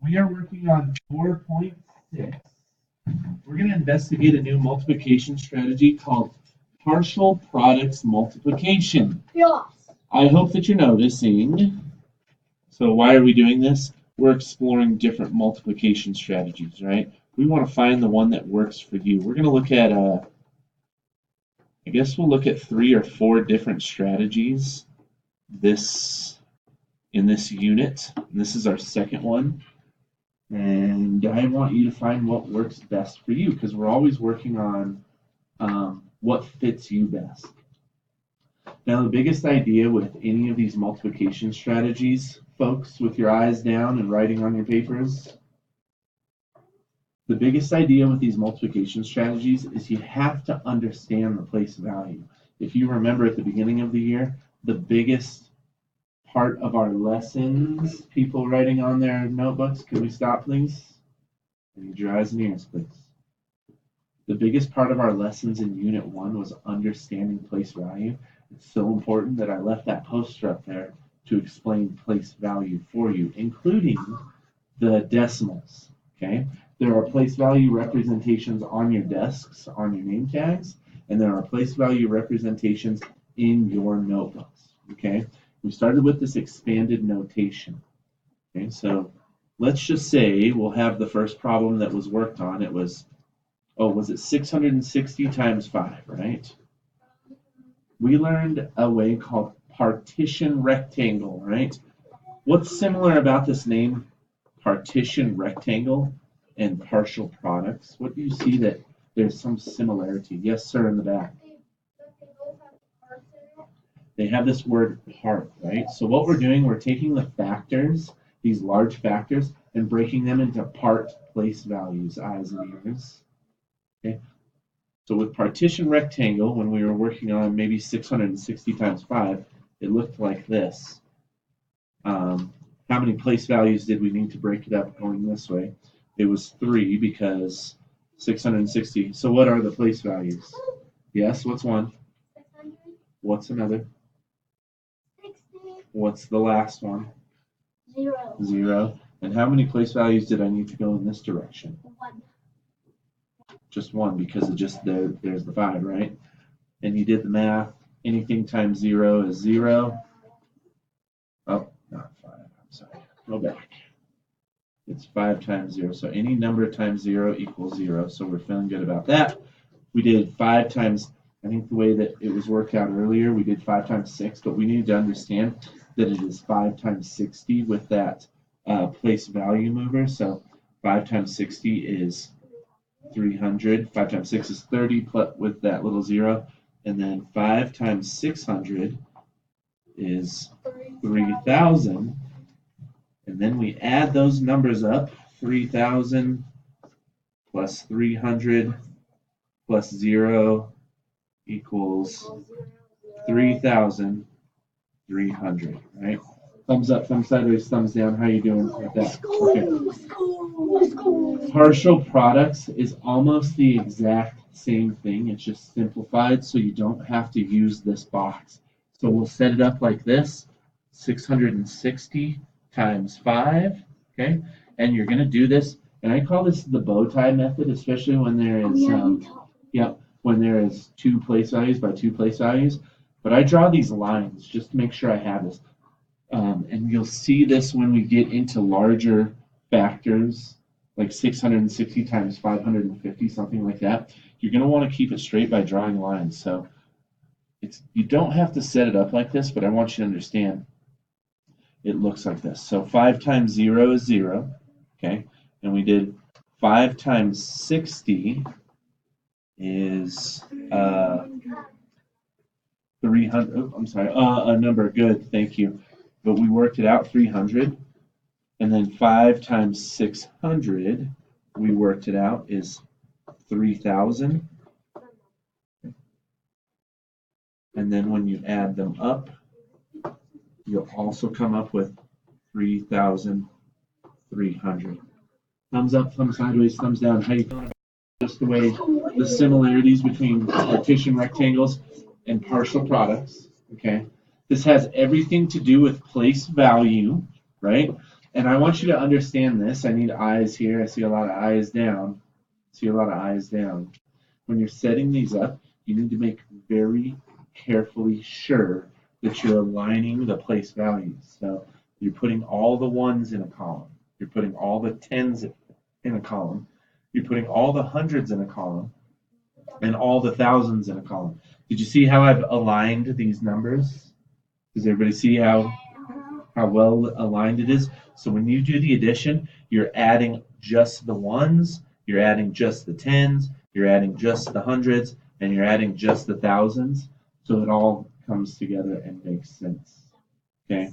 We are working on 4.6. We're going to investigate a new multiplication strategy called partial products multiplication. Yes. I hope that you're noticing. So why are we doing this? We're exploring different multiplication strategies, right? We want to find the one that works for you. We're going to look at, I guess we'll look at 3 or 4 different strategies in this unit. And this is our second one. And I want you to find what works best for you because we're always working on what fits you best. Now, the biggest idea with any of these multiplication strategies, folks, with your eyes down and writing on your papers, the biggest idea with these multiplication strategies is you have to understand the place value. If you remember at the beginning of the year, the biggest part of our lessons, people writing on their notebooks, can we stop, please? Need your eyes and ears, please. The biggest part of our lessons in Unit 1 was understanding place value. It's so important that I left that poster up there to explain place value for you, including the decimals, okay? There are place value representations on your desks, on your name tags, and there are place value representations in your notebooks, okay? We started with this expanded notation. Okay, so let's just say we'll have the first problem that was worked on. It was, was it 660 times 5, right? We learned a way called partition rectangle, right? What's similar about this name, partition rectangle and partial products? What do you see that there's some similarity? Yes, sir, in the back. They have this word part, right? So what we're doing, we're taking the factors, these large factors, and breaking them into part place values, eyes and ears. Okay. So with partition rectangle, when we were working on maybe 660 times 5, it looked like this. How many place values did we need to break it up going this way? It was 3 because 660. So what are the place values? Yes, what's one? 600. What's another? 60. What's the last one? 0. 0. And how many place values did I need to go in this direction? 1. Just 1 because it just there's the 5, right? And you did the math. Anything times 0 is 0. Oh, not 5. I'm sorry. Go back. It's 5 times 0. So any number times 0 equals 0. So we're feeling good about that. We did 5 times, I think the way that it was worked out earlier, we did 5 times 6, but we need to understand that it is 5 times 60 with that place value mover. So 5 times 60 is 300. 5 times 6 is 30 with that little 0. And then 5 times 600 is 3,000. And then we add those numbers up. 3,000 plus 300 plus 0 equals 3,300, right? Thumbs up, thumbs sideways, thumbs down. How you doing with that? Okay. Partial products is almost the exact same thing. It's just simplified so you don't have to use this box. So we'll set it up like this, 660 times 5, okay? And you're going to do this, and I call this the bow tie method, especially when there is, when there is 2 place values by 2 place values. But I draw these lines just to make sure I have this. And you'll see this when we get into larger factors, like 660 times 550, something like that. You're going to want to keep it straight by drawing lines. So you don't have to set it up like this, but I want you to understand it looks like this. So 5 times 0 is 0, okay? And we did 5 times 60 is 300. Oh, I'm sorry, a number. Good, thank you. But we worked it out, 300. And then 5 times 600, we worked it out, is 3,000. And then when you add them up, you'll also come up with 3,300. Thumbs up, thumbs sideways, thumbs down. How you feeling about just the way the similarities between partition rectangles and partial products, okay? This has everything to do with place value, right? And I want you to understand this. I need eyes here. I see a lot of eyes down. See a lot of eyes down. When you're setting these up, you need to make very carefully sure that you're aligning the place values. So you're putting all the ones in a column. You're putting all the tens in a column. You're putting all the hundreds in a column and all the thousands in a column. Did you see how I've aligned these numbers? Does everybody see how well aligned it is? So when you do the addition, you're adding just the ones, you're adding just the tens, you're adding just the hundreds, and you're adding just the thousands. So it all comes together and makes sense. Okay?